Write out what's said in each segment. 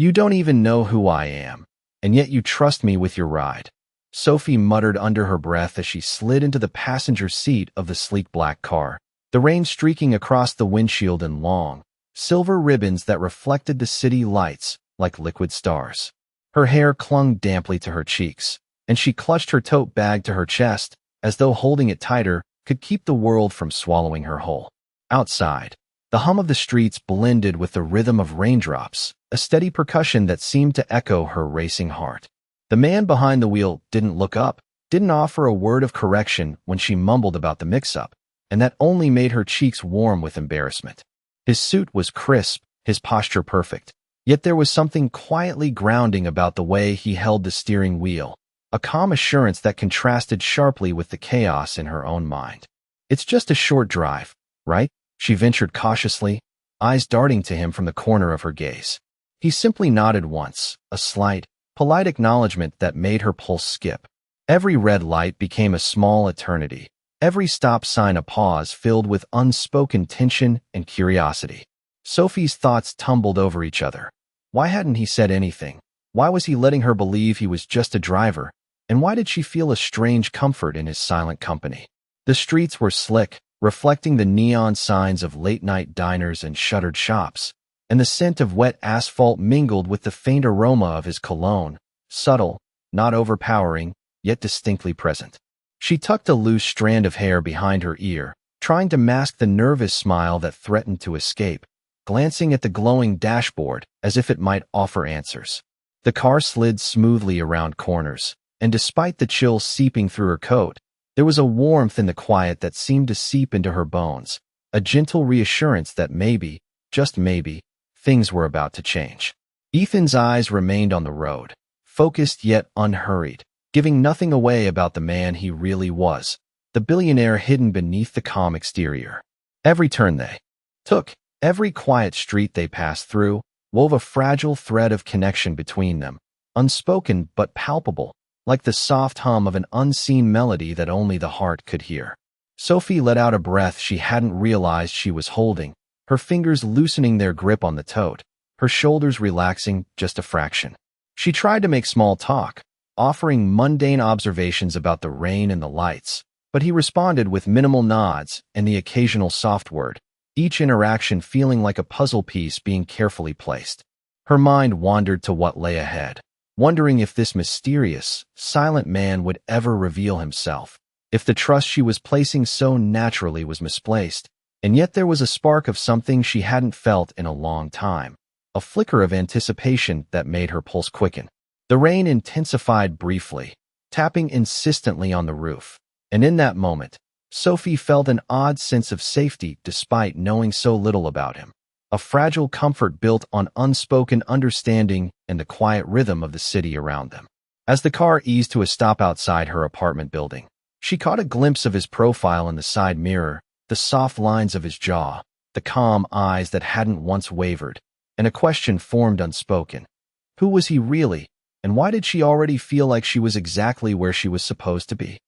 You don't even know who I am, and yet you trust me with your ride. Sophie muttered under her breath as she slid into the passenger seat of the sleek black car, the rain streaking across the windshield in long, silver ribbons that reflected the city lights like liquid stars. Her hair clung damply to her cheeks, and she clutched her tote bag to her chest, as though holding it tighter could keep the world from swallowing her whole. Outside, the hum of the streets blended with the rhythm of raindrops, a steady percussion that seemed to echo her racing heart. The man behind the wheel didn't look up, didn't offer a word of correction when she mumbled about the mix-up, and that only made her cheeks warm with embarrassment. His suit was crisp, his posture perfect, yet there was something quietly grounding about the way he held the steering wheel, a calm assurance that contrasted sharply with the chaos in her own mind. "It's just a short drive, right?" she ventured cautiously, eyes darting to him from the corner of her gaze. He simply nodded once, a slight, polite acknowledgement that made her pulse skip. Every red light became a small eternity, every stop sign a pause filled with unspoken tension and curiosity. Sophie's thoughts tumbled over each other. Why hadn't he said anything? Why was he letting her believe he was just a driver? And why did she feel a strange comfort in his silent company? The streets were slick, reflecting the neon signs of late-night diners and shuttered shops, and the scent of wet asphalt mingled with the faint aroma of his cologne, subtle, not overpowering, yet distinctly present. She tucked a loose strand of hair behind her ear, trying to mask the nervous smile that threatened to escape, glancing at the glowing dashboard as if it might offer answers. The car slid smoothly around corners, and despite the chill seeping through her coat, there was a warmth in the quiet that seemed to seep into her bones, a gentle reassurance that maybe, just maybe, things were about to change. Ethan's eyes remained on the road, focused yet unhurried, giving nothing away about the man he really was, the billionaire hidden beneath the calm exterior. Every turn they took, every quiet street they passed through, wove a fragile thread of connection between them, unspoken but palpable, like the soft hum of an unseen melody that only the heart could hear. Sophie let out a breath she hadn't realized she was holding, her fingers loosening their grip on the tote, her shoulders relaxing just a fraction. She tried to make small talk, offering mundane observations about the rain and the lights, but he responded with minimal nods and the occasional soft word, each interaction feeling like a puzzle piece being carefully placed. Her mind wandered to what lay ahead, wondering if this mysterious, silent man would ever reveal himself, if the trust she was placing so naturally was misplaced. And yet there was a spark of something she hadn't felt in a long time, a flicker of anticipation that made her pulse quicken. The rain intensified briefly, tapping insistently on the roof, and in that moment, Sophie felt an odd sense of safety despite knowing so little about him, a fragile comfort built on unspoken understanding and the quiet rhythm of the city around them. As the car eased to a stop outside her apartment building, she caught a glimpse of his profile in the side mirror, the soft lines of his jaw, the calm eyes that hadn't once wavered, and a question formed unspoken. Who was he really, and why did she already feel like she was exactly where she was supposed to be?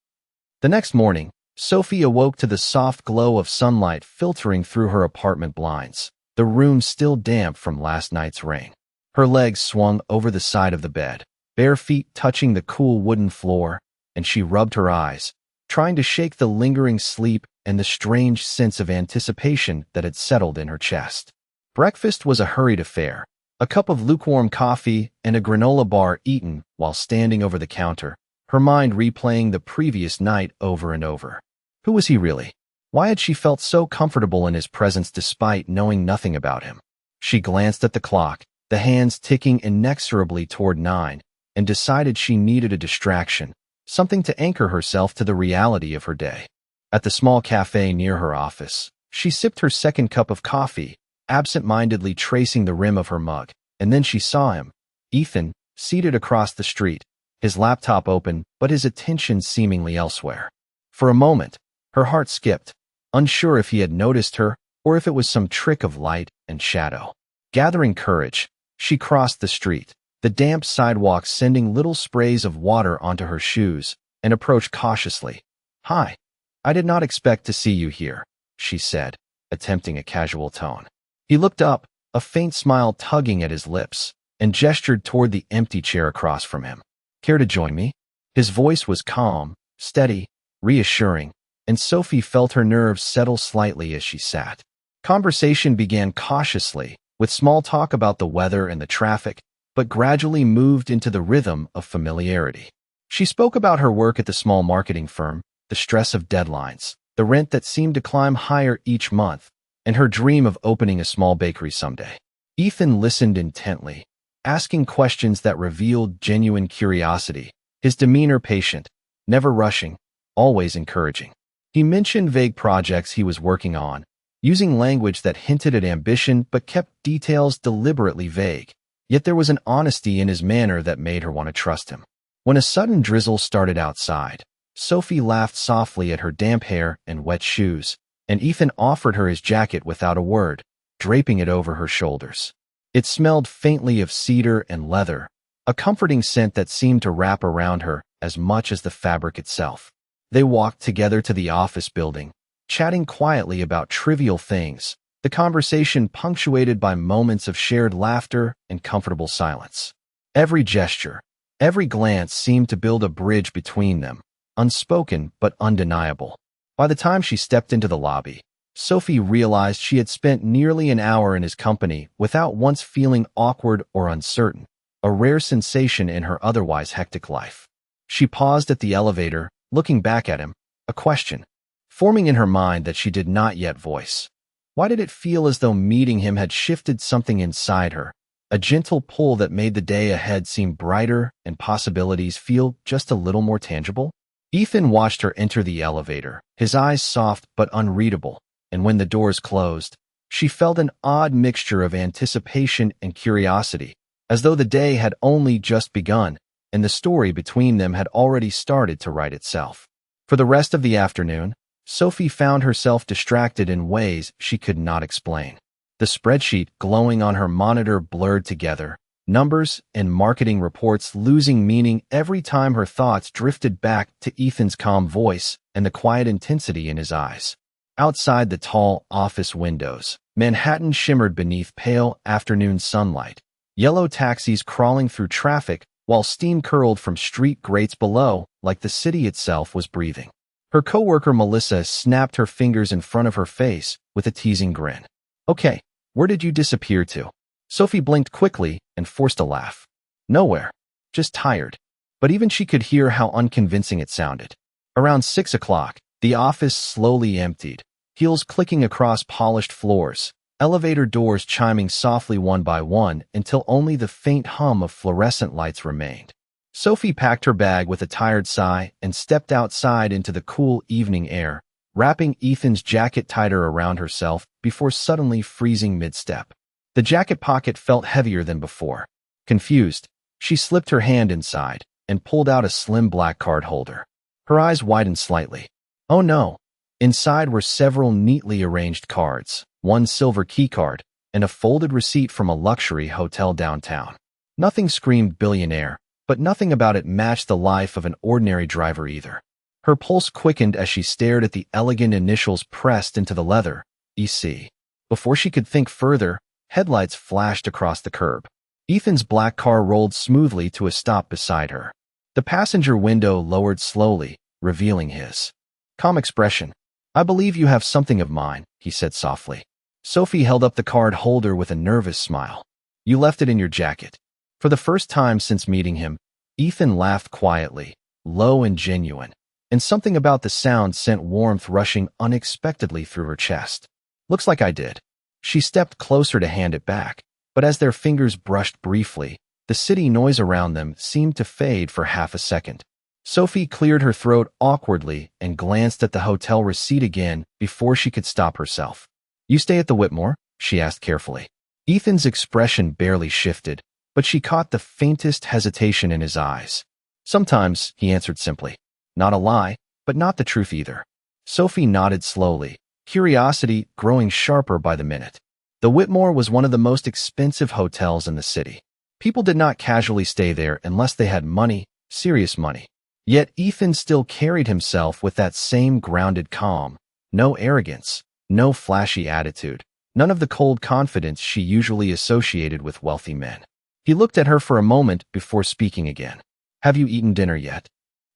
The next morning, Sophie awoke to the soft glow of sunlight filtering through her apartment blinds, the room still damp from last night's rain. Her legs swung over the side of the bed, bare feet touching the cool wooden floor, and she rubbed her eyes, trying to shake the lingering sleep and the strange sense of anticipation that had settled in her chest. Breakfast was a hurried affair, a cup of lukewarm coffee and a granola bar eaten while standing over the counter, her mind replaying the previous night over and over. Who was he really? Why had she felt so comfortable in his presence despite knowing nothing about him? She glanced at the clock, the hands ticking inexorably toward 9, and decided she needed a distraction, something to anchor herself to the reality of her day. At the small cafe near her office, she sipped her second cup of coffee, absent-mindedly tracing the rim of her mug, and then she saw him, Ethan, seated across the street, his laptop open but his attention seemingly elsewhere. For a moment, her heart skipped, unsure if he had noticed her or if it was some trick of light and shadow. Gathering courage, she crossed the street, the damp sidewalk sending little sprays of water onto her shoes, and approached cautiously. "Hi. I did not expect to see you here," she said, attempting a casual tone. He looked up, a faint smile tugging at his lips, and gestured toward the empty chair across from him. "Care to join me?" His voice was calm, steady, reassuring, and Sophie felt her nerves settle slightly as she sat. Conversation began cautiously, with small talk about the weather and the traffic, but gradually moved into the rhythm of familiarity. She spoke about her work at the small marketing firm, the stress of deadlines, the rent that seemed to climb higher each month, and her dream of opening a small bakery someday. Ethan listened intently, asking questions that revealed genuine curiosity, his demeanor patient, never rushing, always encouraging. He mentioned vague projects he was working on, using language that hinted at ambition but kept details deliberately vague. Yet there was an honesty in his manner that made her want to trust him. When a sudden drizzle started outside, Sophie laughed softly at her damp hair and wet shoes, and Ethan offered her his jacket without a word, draping it over her shoulders. It smelled faintly of cedar and leather, a comforting scent that seemed to wrap around her as much as the fabric itself. They walked together to the office building, chatting quietly about trivial things, the conversation punctuated by moments of shared laughter and comfortable silence. Every gesture, every glance seemed to build a bridge between them, unspoken but undeniable. By the time she stepped into the lobby, Sophie realized she had spent nearly an hour in his company without once feeling awkward or uncertain, a rare sensation in her otherwise hectic life. She paused at the elevator, looking back at him, a question forming in her mind that she did not yet voice. Why did it feel as though meeting him had shifted something inside her, a gentle pull that made the day ahead seem brighter and possibilities feel just a little more tangible? Ethan watched her enter the elevator, his eyes soft but unreadable, and when the doors closed, she felt an odd mixture of anticipation and curiosity, as though the day had only just begun and the story between them had already started to write itself. For the rest of the afternoon, Sophie found herself distracted in ways she could not explain. The spreadsheet glowing on her monitor blurred together, numbers and marketing reports losing meaning every time her thoughts drifted back to Ethan's calm voice and the quiet intensity in his eyes. Outside the tall office windows, Manhattan shimmered beneath pale afternoon sunlight, yellow taxis crawling through traffic while steam curled from street grates below like the city itself was breathing. Her coworker Melissa snapped her fingers in front of her face with a teasing grin. "Okay, where did you disappear to?" Sophie blinked quickly and forced a laugh. "Nowhere. Just tired." But even she could hear how unconvincing it sounded. Around 6 o'clock, the office slowly emptied, heels clicking across polished floors, elevator doors chiming softly one by one until only the faint hum of fluorescent lights remained. Sophie packed her bag with a tired sigh and stepped outside into the cool evening air, wrapping Ethan's jacket tighter around herself before suddenly freezing mid-step. The jacket pocket felt heavier than before. Confused, she slipped her hand inside and pulled out a slim black card holder. Her eyes widened slightly. Oh no! Inside were several neatly arranged cards, one silver key card, and a folded receipt from a luxury hotel downtown. Nothing screamed billionaire, but nothing about it matched the life of an ordinary driver either. Her pulse quickened as she stared at the elegant initials pressed into the leather, EC. Before she could think further, headlights flashed across the curb. Ethan's black car rolled smoothly to a stop beside her. The passenger window lowered slowly, revealing his calm expression. "I believe you have something of mine," he said softly. Sophie held up the card holder with a nervous smile. "You left it in your jacket." For the first time since meeting him, Ethan laughed quietly, low and genuine, and something about the sound sent warmth rushing unexpectedly through her chest. "Looks like I did." She stepped closer to hand it back, but as their fingers brushed briefly, the city noise around them seemed to fade for half a second. Sophie cleared her throat awkwardly and glanced at the hotel receipt again before she could stop herself. "You stay at the Whitmore?" she asked carefully. Ethan's expression barely shifted, but she caught the faintest hesitation in his eyes. "Sometimes," he answered simply. Not a lie, but not the truth either. Sophie nodded slowly, curiosity growing sharper by the minute. The Whitmore was one of the most expensive hotels in the city. People did not casually stay there unless they had money, serious money. Yet Ethan still carried himself with that same grounded calm, no arrogance, no flashy attitude, none of the cold confidence she usually associated with wealthy men. He looked at her for a moment before speaking again. Have you eaten dinner yet?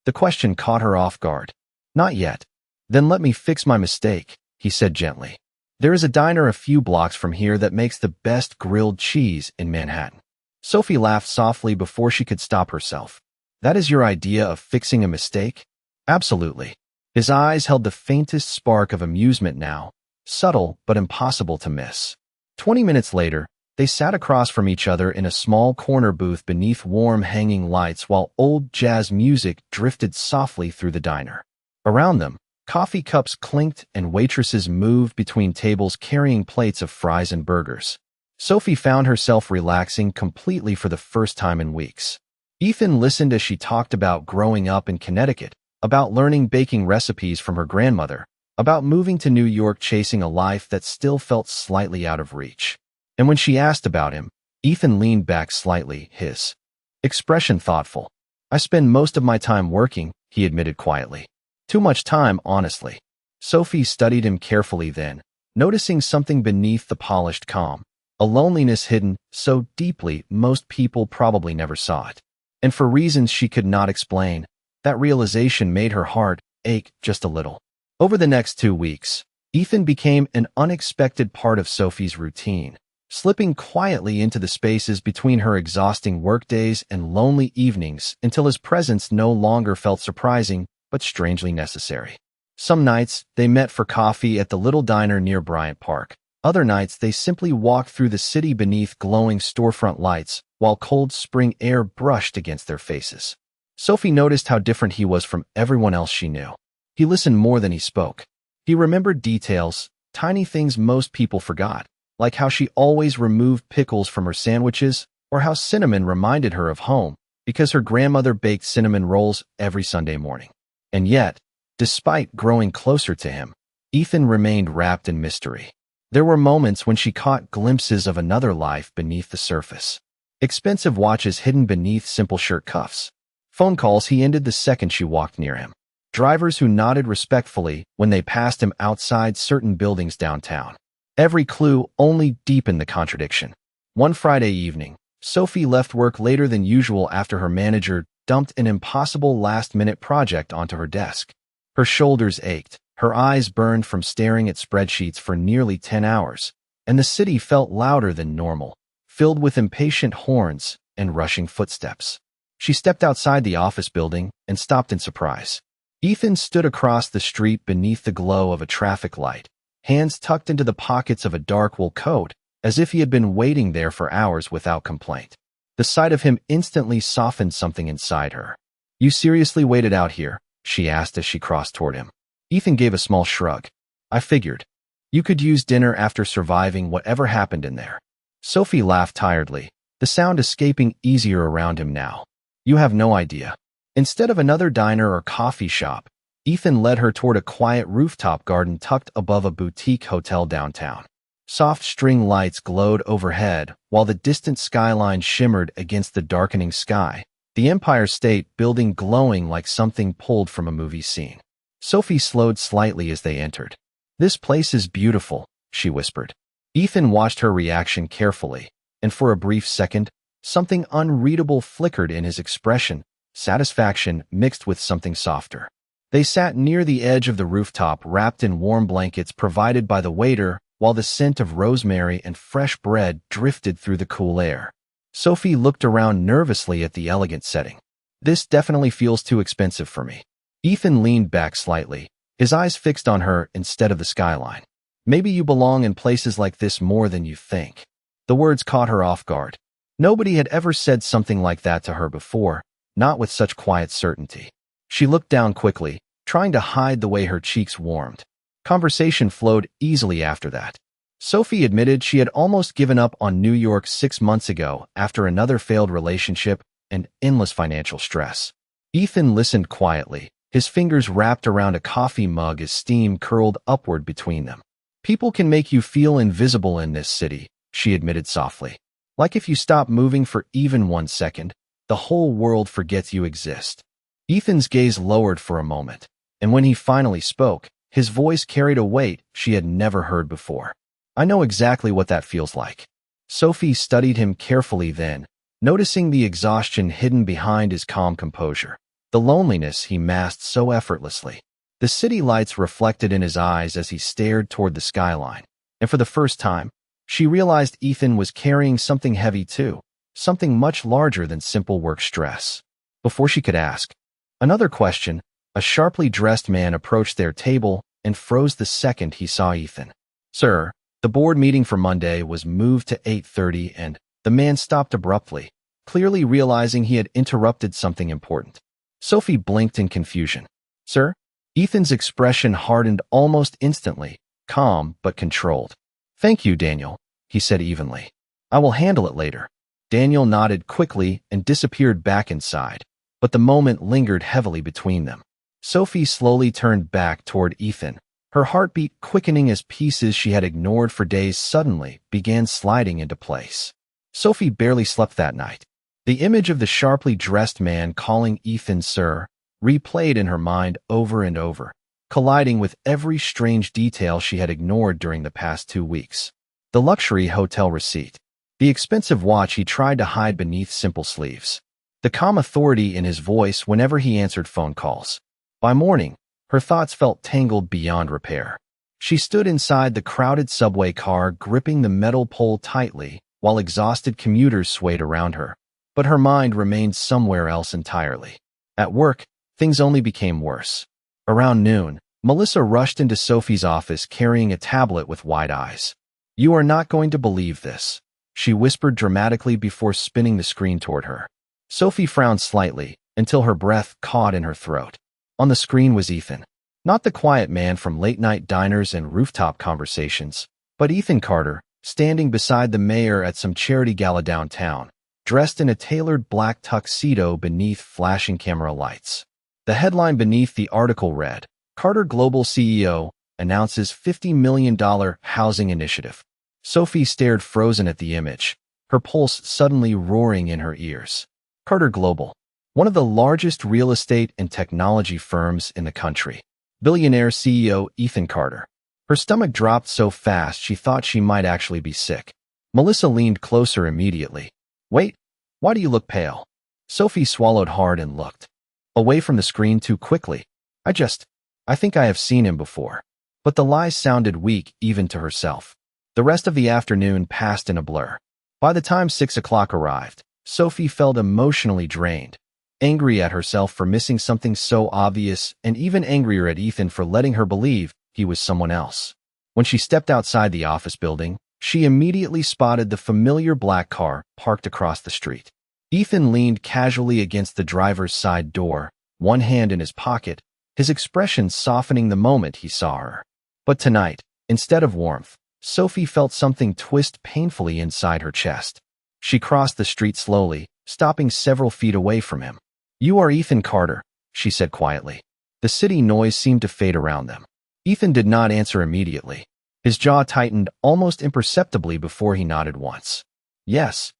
The question caught her off guard. Not yet. Then let me fix my mistake, he said gently. There is a diner a few blocks from here that makes the best grilled cheese in Manhattan. Sophie laughed softly before she could stop herself. That is your idea of fixing a mistake? Absolutely. His eyes held the faintest spark of amusement now, subtle but impossible to miss. 20 minutes later, they sat across from each other in a small corner booth beneath warm hanging lights while old jazz music drifted softly through the diner. Around them, coffee cups clinked and waitresses moved between tables carrying plates of fries and burgers. Sophie found herself relaxing completely for the first time in weeks. Ethan listened as she talked about growing up in Connecticut, about learning baking recipes from her grandmother, about moving to New York chasing a life that still felt slightly out of reach. And when she asked about him, Ethan leaned back slightly, his expression thoughtful. I spend most of my time working, he admitted quietly. Too much time, honestly. Sophie studied him carefully then, noticing something beneath the polished calm, a loneliness hidden so deeply most people probably never saw it. And for reasons she could not explain, that realization made her heart ache just a little. Over the next 2 weeks, Ethan became an unexpected part of Sophie's routine, slipping quietly into the spaces between her exhausting workdays and lonely evenings until his presence no longer felt surprising but strangely necessary. Some nights, they met for coffee at the little diner near Bryant Park. Other nights, they simply walked through the city beneath glowing storefront lights while cold spring air brushed against their faces. Sophie noticed how different he was from everyone else she knew. He listened more than he spoke. He remembered details, tiny things most people forgot, like how she always removed pickles from her sandwiches or how cinnamon reminded her of home because her grandmother baked cinnamon rolls every Sunday morning. And yet, despite growing closer to him, Ethan remained wrapped in mystery. There were moments when she caught glimpses of another life beneath the surface. Expensive watches hidden beneath simple shirt cuffs. Phone calls he ended the second she walked near him. Drivers who nodded respectfully when they passed him outside certain buildings downtown. Every clue only deepened the contradiction. One Friday evening, Sophie left work later than usual after her manager dumped an impossible last-minute project onto her desk. Her shoulders ached, her eyes burned from staring at spreadsheets for nearly 10 hours, and the city felt louder than normal, filled with impatient horns and rushing footsteps. She stepped outside the office building and stopped in surprise. Ethan stood across the street beneath the glow of a traffic light, hands tucked into the pockets of a dark wool coat, as if he had been waiting there for hours without complaint. The sight of him instantly softened something inside her. You seriously waited out here? She asked as she crossed toward him. Ethan gave a small shrug. I figured. You could use dinner after surviving whatever happened in there. Sophie laughed tiredly, the sound escaping easier around him now. You have no idea. Instead of another diner or coffee shop, Ethan led her toward a quiet rooftop garden tucked above a boutique hotel downtown. Soft string lights glowed overhead while the distant skyline shimmered against the darkening sky, the Empire State Building glowing like something pulled from a movie scene. Sophie slowed slightly as they entered. This place is beautiful, she whispered. Ethan watched her reaction carefully, and for a brief second, something unreadable flickered in his expression, satisfaction mixed with something softer. They sat near the edge of the rooftop wrapped in warm blankets provided by the waiter while the scent of rosemary and fresh bread drifted through the cool air. Sophie looked around nervously at the elegant setting. This definitely feels too expensive for me. Ethan leaned back slightly, his eyes fixed on her instead of the skyline. Maybe you belong in places like this more than you think. The words caught her off guard. Nobody had ever said something like that to her before, not with such quiet certainty. She looked down quickly, trying to hide the way her cheeks warmed. Conversation flowed easily after that. Sophie admitted she had almost given up on New York 6 months ago after another failed relationship and endless financial stress. Ethan listened quietly, his fingers wrapped around a coffee mug as steam curled upward between them. People can make you feel invisible in this city, she admitted softly. Like if you stop moving for even 1 second, the whole world forgets you exist. Ethan's gaze lowered for a moment, and when he finally spoke, his voice carried a weight she had never heard before. I know exactly what that feels like. Sophie studied him carefully then, noticing the exhaustion hidden behind his calm composure, the loneliness he masked so effortlessly. The city lights reflected in his eyes as he stared toward the skyline, and for the first time, she realized Ethan was carrying something heavy too, something much larger than simple work stress. Before she could ask another question, a sharply dressed man approached their table and froze the second he saw Ethan. "Sir, the board meeting for Monday was moved to 8:30 and..." The man stopped abruptly, clearly realizing he had interrupted something important. Sophie blinked in confusion. "Sir?" Ethan's expression hardened almost instantly, calm but controlled. "Thank you, Daniel," he said evenly. "I will handle it later." Daniel nodded quickly and disappeared back inside, but the moment lingered heavily between them. Sophie slowly turned back toward Ethan, her heartbeat quickening as pieces she had ignored for days suddenly began sliding into place. Sophie barely slept that night. The image of the sharply dressed man calling Ethan sir replayed in her mind over and over, colliding with every strange detail she had ignored during the past 2 weeks. The luxury hotel receipt, the expensive watch he tried to hide beneath simple sleeves, the calm authority in his voice whenever he answered phone calls. By morning, her thoughts felt tangled beyond repair. She stood inside the crowded subway car, gripping the metal pole tightly, while exhausted commuters swayed around her. But her mind remained somewhere else entirely. At work, things only became worse. Around noon, Melissa rushed into Sophie's office carrying a tablet with wide eyes. "You are not going to believe this," she whispered dramatically before spinning the screen toward her. Sophie frowned slightly until her breath caught in her throat. On the screen was Ethan. Not the quiet man from late-night diners and rooftop conversations, but Ethan Carter, standing beside the mayor at some charity gala downtown, dressed in a tailored black tuxedo beneath flashing camera lights. The headline beneath the article read, "Carter Global CEO announces $50 million housing initiative." Sophie stared frozen at the image, her pulse suddenly roaring in her ears. Carter Global, one of the largest real estate and technology firms in the country. Billionaire CEO Ethan Carter. Her stomach dropped so fast she thought she might actually be sick. Melissa leaned closer immediately. "Wait, why do you look pale?" Sophie swallowed hard and looked away from the screen too quickly. I think I have seen him before." But the lies sounded weak even to herself. The rest of the afternoon passed in a blur. By the time 6 o'clock arrived, Sophie felt emotionally drained, angry at herself for missing something so obvious and even angrier at Ethan for letting her believe he was someone else. When she stepped outside the office building, she immediately spotted the familiar black car parked across the street. Ethan leaned casually against the driver's side door, one hand in his pocket, his expression softening the moment he saw her. But tonight, instead of warmth, Sophie felt something twist painfully inside her chest. She crossed the street slowly, stopping several feet away from him. "You are Ethan Carter," she said quietly. The city noise seemed to fade around them. Ethan did not answer immediately. His jaw tightened almost imperceptibly before he nodded once. "Yes."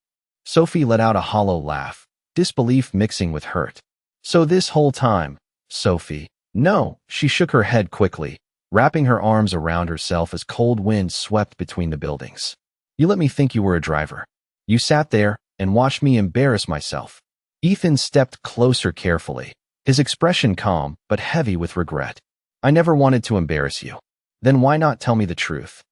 Sophie let out a hollow laugh, disbelief mixing with hurt. "So this whole time, Sophie..." "No," she shook her head quickly, wrapping her arms around herself as cold winds swept between the buildings. "You let me think you were a driver. You sat there and watched me embarrass myself." Ethan stepped closer carefully, his expression calm but heavy with regret. "I never wanted to embarrass you." "Then why not tell me the truth?"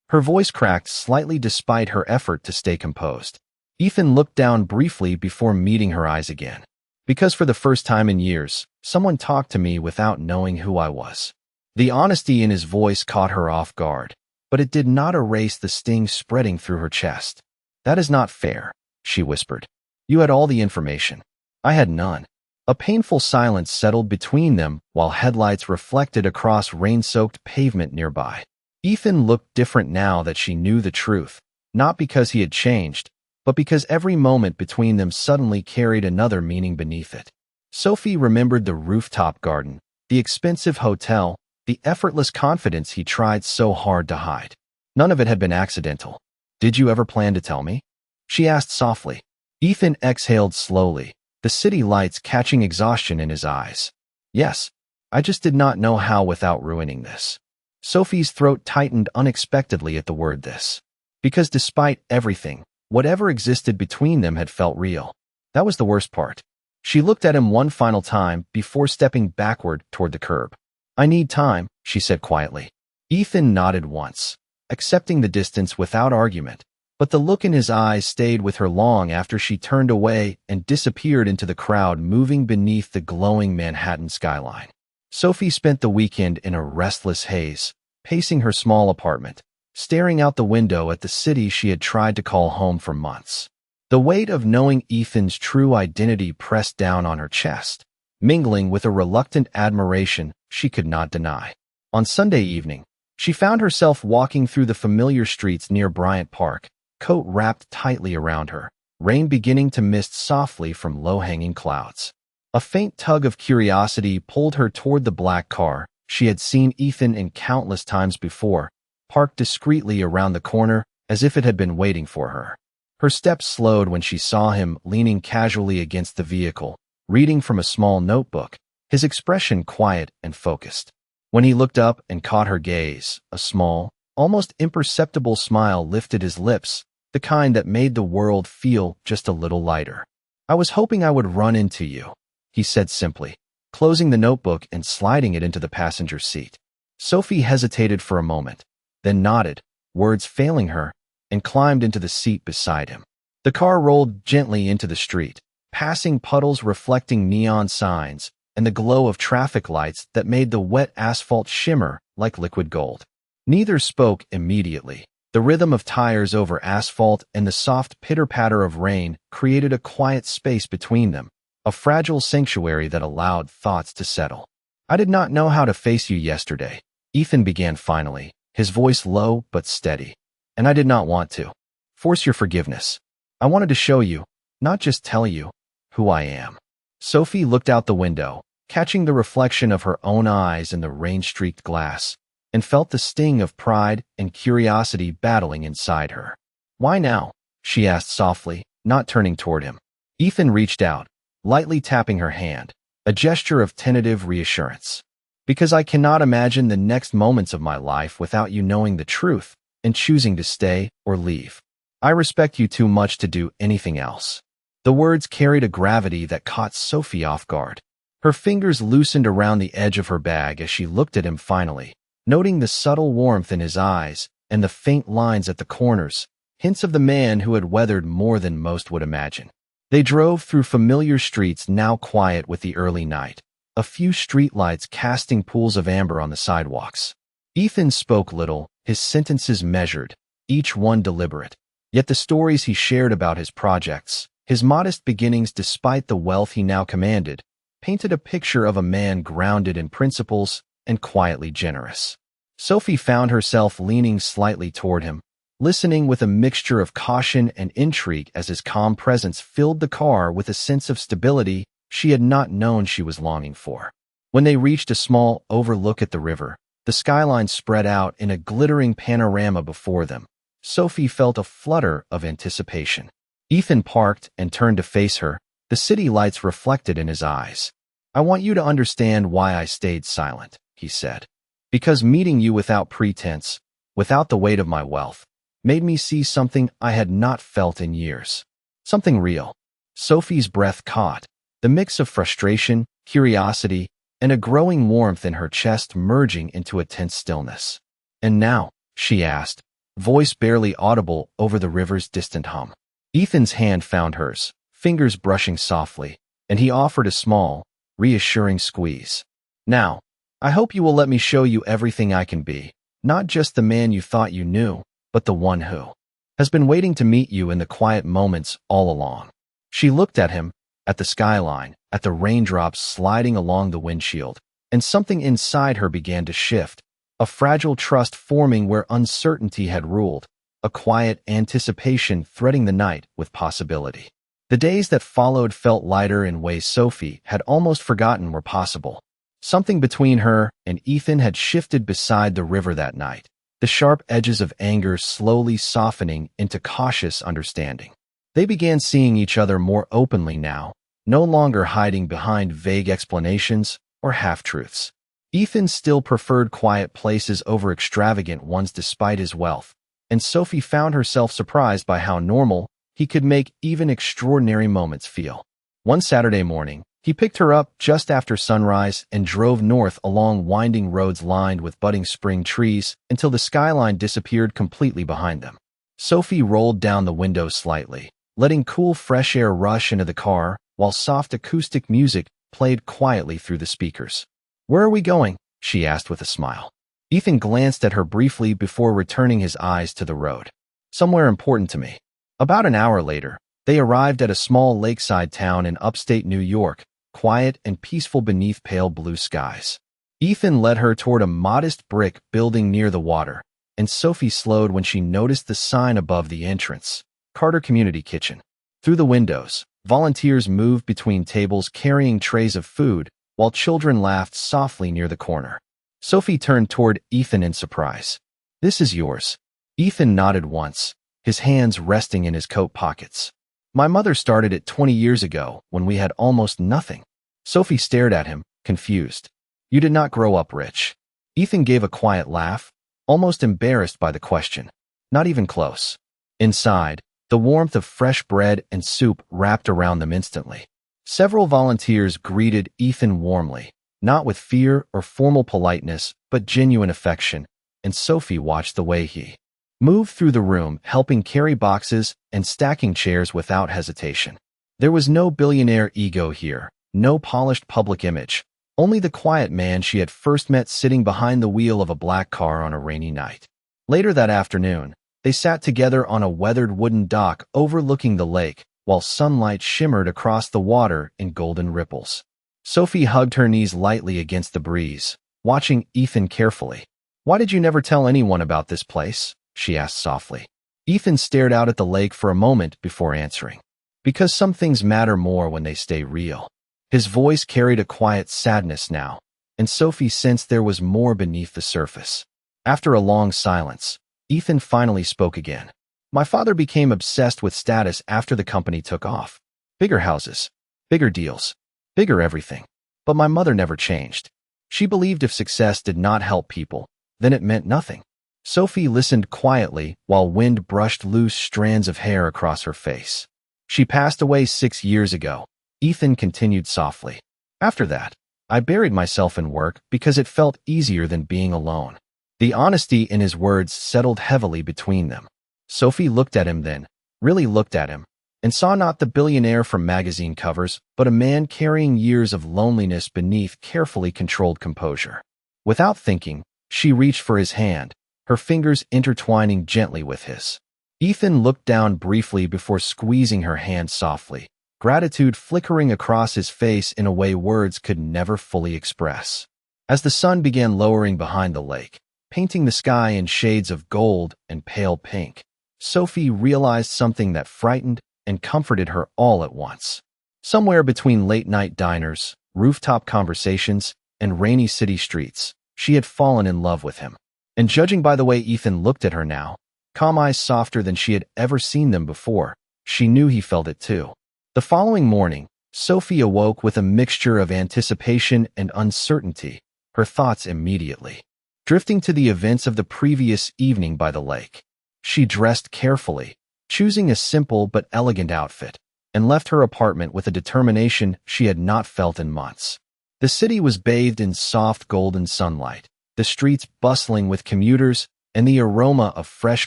Her voice cracked slightly despite her effort to stay composed. Ethan looked down briefly before meeting her eyes again. "Because for the first time in years, someone talked to me without knowing who I was." The honesty in his voice caught her off guard, but it did not erase the sting spreading through her chest. "That is not fair," she whispered. "You had all the information. I had none." A painful silence settled between them while headlights reflected across rain-soaked pavement nearby. Ethan looked different now that she knew the truth, not because he had changed, but because every moment between them suddenly carried another meaning beneath it. Sophie remembered the rooftop garden, the expensive hotel, the effortless confidence he tried so hard to hide. None of it had been accidental. "Did you ever plan to tell me?" she asked softly. Ethan exhaled slowly, the city lights catching exhaustion in his eyes. "Yes, I just did not know how without ruining this." Sophie's throat tightened unexpectedly at the word "this." "Because despite everything, Whatever existed between them had felt real. That was the worst part. She looked at him one final time before stepping backward toward the curb. "I need time," she said quietly. Ethan nodded once, accepting the distance without argument, but the look in his eyes stayed with her long after she turned away and disappeared into the crowd moving beneath the glowing Manhattan skyline. Sophie spent the weekend in a restless haze, pacing her small apartment, staring out the window at the city she had tried to call home for months. The weight of knowing Ethan's true identity pressed down on her chest, mingling with a reluctant admiration she could not deny. On Sunday evening, she found herself walking through the familiar streets near Bryant Park, coat wrapped tightly around her, rain beginning to mist softly from low-hanging clouds. A faint tug of curiosity pulled her toward the black car she had seen Ethan in countless times before, parked discreetly around the corner as if it had been waiting for her. Her steps slowed when she saw him leaning casually against the vehicle, reading from a small notebook, his expression quiet and focused. When he looked up and caught her gaze, a small, almost imperceptible smile lifted his lips, the kind that made the world feel just a little lighter. "I was hoping I would run into you," he said simply, closing the notebook and sliding it into the passenger seat. Sophie hesitated for a moment, then nodded, words failing her, and climbed into the seat beside him. The car rolled gently into the street, passing puddles reflecting neon signs and the glow of traffic lights that made the wet asphalt shimmer like liquid gold. Neither spoke immediately. The rhythm of tires over asphalt and the soft pitter-patter of rain created a quiet space between them, a fragile sanctuary that allowed thoughts to settle. "I did not know how to face you yesterday," Ethan began finally, his voice low but steady. "And I did not want to force your forgiveness. I wanted to show you, not just tell you, who I am." Sophie looked out the window, catching the reflection of her own eyes in the rain-streaked glass, and felt the sting of pride and curiosity battling inside her. "Why now?" she asked softly, not turning toward him. Ethan reached out, lightly tapping her hand, a gesture of tentative reassurance. "Because I cannot imagine the next moments of my life without you knowing the truth and choosing to stay or leave. I respect you too much to do anything else." The words carried a gravity that caught Sophie off guard. Her fingers loosened around the edge of her bag as she looked at him finally, noting the subtle warmth in his eyes and the faint lines at the corners, hints of the man who had weathered more than most would imagine. They drove through familiar streets now quiet with the early night, a few streetlights casting pools of amber on the sidewalks. Ethan spoke little, his sentences measured, each one deliberate. Yet the stories he shared about his projects, his modest beginnings despite the wealth he now commanded, painted a picture of a man grounded in principles and quietly generous. Sophie found herself leaning slightly toward him, listening with a mixture of caution and intrigue as his calm presence filled the car with a sense of stability she had not known she was longing for. When they reached a small overlook at the river, the skyline spread out in a glittering panorama before them. Sophie felt a flutter of anticipation. Ethan parked and turned to face her, the city lights reflected in his eyes. "I want you to understand why I stayed silent," he said. "Because meeting you without pretense, without the weight of my wealth, made me see something I had not felt in years. Something real." Sophie's breath caught, the mix of frustration, curiosity, and a growing warmth in her chest merging into a tense stillness. "And now?" she asked, voice barely audible over the river's distant hum. Ethan's hand found hers, fingers brushing softly, and he offered a small, reassuring squeeze. "Now, I hope you will let me show you everything I can be, not just the man you thought you knew, but the one who has been waiting to meet you in the quiet moments all along." She looked at him, at the skyline, at the raindrops sliding along the windshield, and something inside her began to shift, a fragile trust forming where uncertainty had ruled, a quiet anticipation threading the night with possibility. The days that followed felt lighter in ways Sophie had almost forgotten were possible. Something between her and Ethan had shifted beside the river that night, the sharp edges of anger slowly softening into cautious understanding. They began seeing each other more openly now, no longer hiding behind vague explanations or half-truths. Ethan still preferred quiet places over extravagant ones despite his wealth, and Sophie found herself surprised by how normal, he could make even extraordinary moments feel. One Saturday morning, he picked her up just after sunrise and drove north along winding roads lined with budding spring trees until the skyline disappeared completely behind them. Sophie rolled down the window slightly, letting cool fresh air rush into the car while soft acoustic music played quietly through the speakers. "Where are we going?" she asked with a smile. Ethan glanced at her briefly before returning his eyes to the road. "Somewhere important to me." About an hour later, they arrived at a small lakeside town in upstate New York, quiet and peaceful beneath pale blue skies. Ethan led her toward a modest brick building near the water, and Sophie slowed when she noticed the sign above the entrance, Carter Community Kitchen. Through the windows, volunteers moved between tables carrying trays of food, while children laughed softly near the corner. Sophie turned toward Ethan in surprise. "This is yours." Ethan nodded once, his hands resting in his coat pockets. "My mother started it 20 years ago when we had almost nothing." Sophie stared at him, confused. "You did not grow up rich." Ethan gave a quiet laugh, almost embarrassed by the question. "Not even close." Inside, the warmth of fresh bread and soup wrapped around them instantly. Several volunteers greeted Ethan warmly, not with fear or formal politeness, but genuine affection, and Sophie watched the way he moved through the room, helping carry boxes and stacking chairs without hesitation. There was no billionaire ego here, no polished public image, only the quiet man she had first met sitting behind the wheel of a black car on a rainy night. Later that afternoon, they sat together on a weathered wooden dock overlooking the lake, while sunlight shimmered across the water in golden ripples. Sophie hugged her knees lightly against the breeze, watching Ethan carefully. "Why did you never tell anyone about this place?" she asked softly. Ethan stared out at the lake for a moment before answering. "Because some things matter more when they stay real." His voice carried a quiet sadness now, and Sophie sensed there was more beneath the surface. After a long silence, Ethan finally spoke again. "My father became obsessed with status after the company took off. Bigger houses, bigger deals, bigger everything. But my mother never changed. She believed if success did not help people, then it meant nothing." Sophie listened quietly while wind brushed loose strands of hair across her face. "She passed away 6 years ago," Ethan continued softly. "After that, I buried myself in work because it felt easier than being alone." The honesty in his words settled heavily between them. Sophie looked at him then, really looked at him, and saw not the billionaire from magazine covers, but a man carrying years of loneliness beneath carefully controlled composure. Without thinking, she reached for his hand, her fingers intertwining gently with his. Ethan looked down briefly before squeezing her hand softly, gratitude flickering across his face in a way words could never fully express. As the sun began lowering behind the lake, painting the sky in shades of gold and pale pink, Sophie realized something that frightened and comforted her all at once. Somewhere between late-night diners, rooftop conversations, and rainy city streets, she had fallen in love with him. And judging by the way Ethan looked at her now, calm eyes softer than she had ever seen them before, she knew he felt it too. The following morning, Sophie awoke with a mixture of anticipation and uncertainty, her thoughts immediately drifting to the events of the previous evening by the lake. She dressed carefully, choosing a simple but elegant outfit, and left her apartment with a determination she had not felt in months. The city was bathed in soft golden sunlight, the streets bustling with commuters, and the aroma of fresh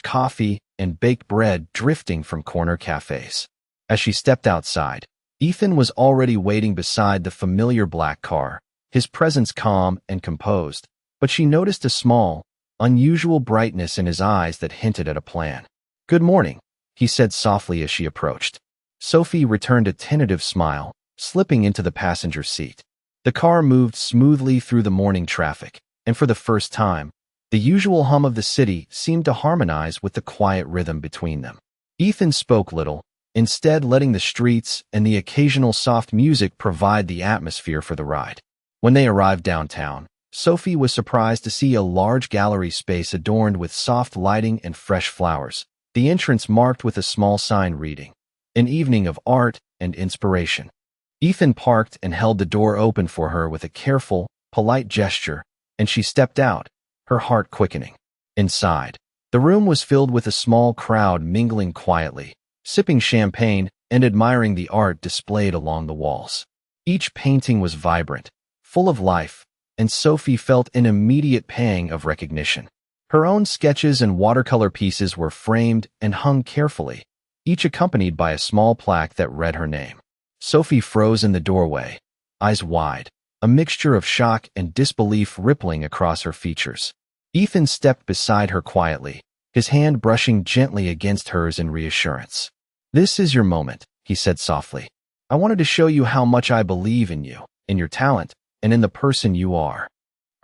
coffee and baked bread drifting from corner cafes. As she stepped outside, Ethan was already waiting beside the familiar black car, his presence calm and composed, but she noticed a small, unusual brightness in his eyes that hinted at a plan. "Good morning," he said softly as she approached. Sophie returned a tentative smile, slipping into the passenger seat. The car moved smoothly through the morning traffic, and for the first time, the usual hum of the city seemed to harmonize with the quiet rhythm between them. Ethan spoke little, instead letting the streets and the occasional soft music provide the atmosphere for the ride. When they arrived downtown, Sophie was surprised to see a large gallery space adorned with soft lighting and fresh flowers, the entrance marked with a small sign reading, "An evening of art and inspiration." Ethan parked and held the door open for her with a careful, polite gesture, and she stepped out, her heart quickening. Inside, the room was filled with a small crowd mingling quietly, sipping champagne and admiring the art displayed along the walls. Each painting was vibrant, full of life, and Sophie felt an immediate pang of recognition. Her own sketches and watercolor pieces were framed and hung carefully, each accompanied by a small plaque that read her name. Sophie froze in the doorway, eyes wide, a mixture of shock and disbelief rippling across her features. Ethan stepped beside her quietly, his hand brushing gently against hers in reassurance. "This is your moment," he said softly. "I wanted to show you how much I believe in you, in your talent, and in the person you are."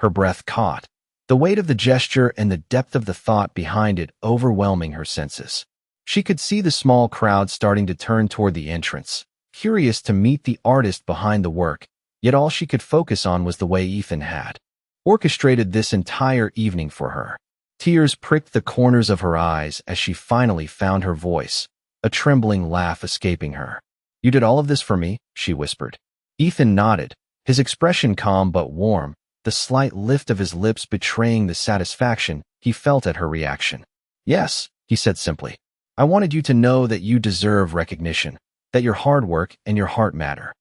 Her breath caught, the weight of the gesture and the depth of the thought behind it overwhelming her senses. She could see the small crowd starting to turn toward the entrance, curious to meet the artist behind the work, yet all she could focus on was the way Ethan had orchestrated this entire evening for her. Tears pricked the corners of her eyes as she finally found her voice, a trembling laugh escaping her. "You did all of this for me?" she whispered. Ethan nodded, his expression calm but warm, the slight lift of his lips betraying the satisfaction he felt at her reaction. "Yes," he said simply. "I wanted you to know that you deserve recognition, that your hard work and your heart matter."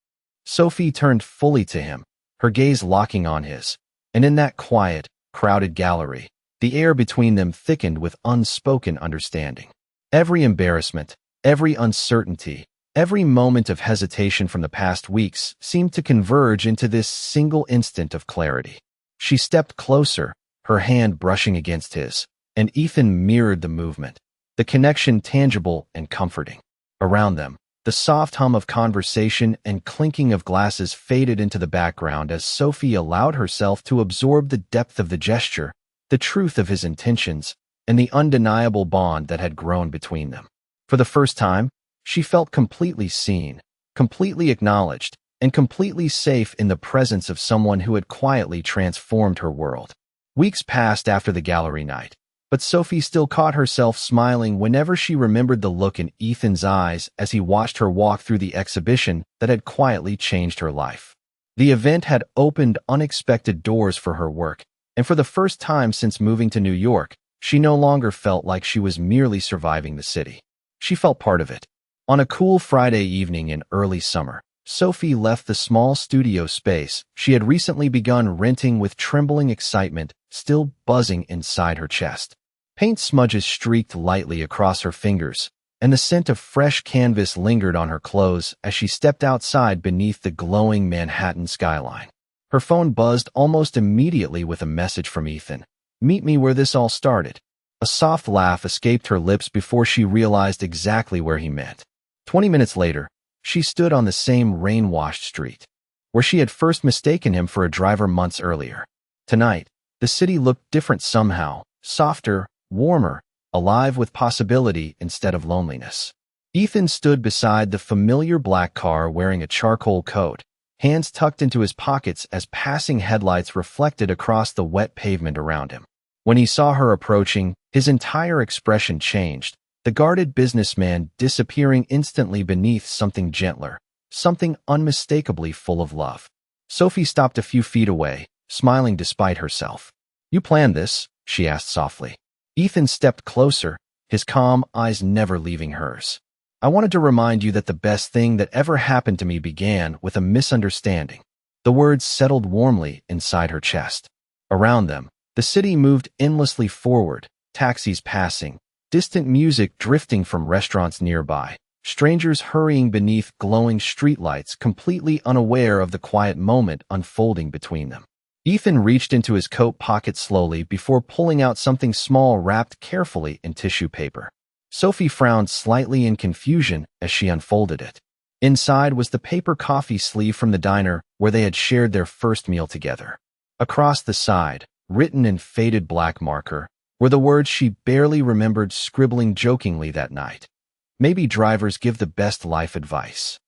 Sophie turned fully to him, her gaze locking on his, and in that quiet, crowded gallery, the air between them thickened with unspoken understanding. Every embarrassment, every uncertainty, every moment of hesitation from the past weeks seemed to converge into this single instant of clarity. She stepped closer, her hand brushing against his, and Ethan mirrored the movement, the connection tangible and comforting. Around them, the soft hum of conversation and clinking of glasses faded into the background as Sophie allowed herself to absorb the depth of the gesture, the truth of his intentions, and the undeniable bond that had grown between them. For the first time, she felt completely seen, completely acknowledged, and completely safe in the presence of someone who had quietly transformed her world. Weeks passed after the gallery night, but Sophie still caught herself smiling whenever she remembered the look in Ethan's eyes as he watched her walk through the exhibition that had quietly changed her life. The event had opened unexpected doors for her work, and for the first time since moving to New York, she no longer felt like she was merely surviving the city. She felt part of it. On a cool Friday evening in early summer, Sophie left the small studio space she had recently begun renting with trembling excitement still buzzing inside her chest. Paint smudges streaked lightly across her fingers, and the scent of fresh canvas lingered on her clothes as she stepped outside beneath the glowing Manhattan skyline. Her phone buzzed almost immediately with a message from Ethan. "Meet me where this all started." A soft laugh escaped her lips before she realized exactly where he meant. 20 minutes later, she stood on the same rain-washed street, where she had first mistaken him for a driver months earlier. Tonight, the city looked different somehow, softer, warmer, alive with possibility instead of loneliness. Ethan stood beside the familiar black car wearing a charcoal coat, hands tucked into his pockets as passing headlights reflected across the wet pavement around him. When he saw her approaching, his entire expression changed, the guarded businessman disappearing instantly beneath something gentler, something unmistakably full of love. Sophie stopped a few feet away, smiling despite herself. "You planned this?" she asked softly. Ethan stepped closer, his calm eyes never leaving hers. "I wanted to remind you that the best thing that ever happened to me began with a misunderstanding." The words settled warmly inside her chest. Around them, the city moved endlessly forward, taxis passing, distant music drifting from restaurants nearby, strangers hurrying beneath glowing streetlights completely unaware of the quiet moment unfolding between them. Ethan reached into his coat pocket slowly before pulling out something small wrapped carefully in tissue paper. Sophie frowned slightly in confusion as she unfolded it. Inside was the paper coffee sleeve from the diner where they had shared their first meal together. Across the side, written in faded black marker, were the words she barely remembered scribbling jokingly that night. "Maybe drivers give the best life advice."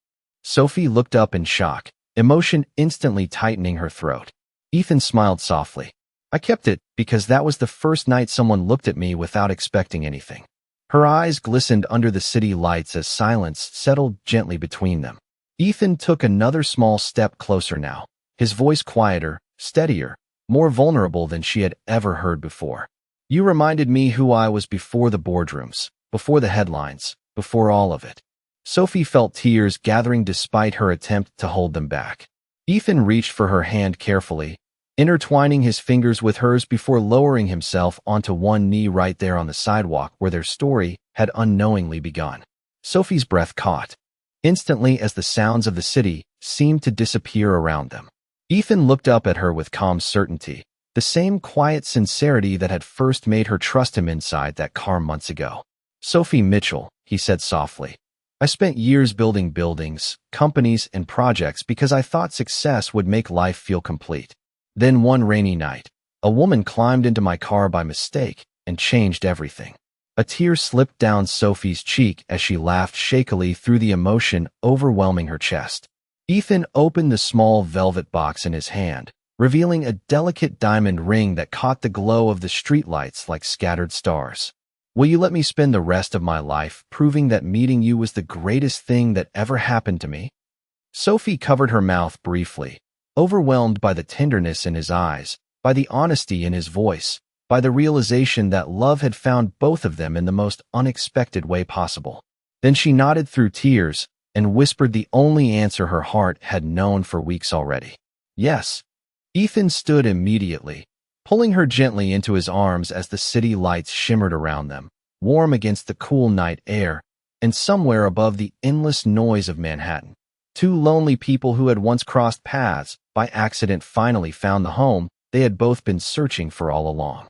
Sophie looked up in shock, emotion instantly tightening her throat. Ethan smiled softly. "I kept it because that was the first night someone looked at me without expecting anything." Her eyes glistened under the city lights as silence settled gently between them. Ethan took another small step closer now, his voice quieter, steadier, more vulnerable than she had ever heard before. "You reminded me who I was before the boardrooms, before the headlines, before all of it. Sophie felt tears gathering despite her attempt to hold them back. Ethan reached for her hand carefully, intertwining his fingers with hers before lowering himself onto one knee right there on the sidewalk where their story had unknowingly begun. Sophie's breath caught instantly as the sounds of the city seemed to disappear around them. Ethan looked up at her with calm certainty, the same quiet sincerity that had first made her trust him inside that car months ago. "Sophie Mitchell," he said softly, "I spent years building buildings, companies, and projects because I thought success would make life feel complete. Then one rainy night, a woman climbed into my car by mistake and changed everything." A tear slipped down Sophie's cheek as she laughed shakily through the emotion overwhelming her chest. Ethan opened the small velvet box in his hand, revealing a delicate diamond ring that caught the glow of the streetlights like scattered stars. "Will you let me spend the rest of my life proving that meeting you was the greatest thing that ever happened to me?" Sophie covered her mouth briefly, overwhelmed by the tenderness in his eyes, by the honesty in his voice, by the realization that love had found both of them in the most unexpected way possible. Then she nodded through tears and whispered the only answer her heart had known for weeks already. "Yes." Ethan stood immediately, pulling her gently into his arms as the city lights shimmered around them, warm against the cool night air, and somewhere above the endless noise of Manhattan. Two lonely people who had once crossed paths by accident finally found the home they had both been searching for all along.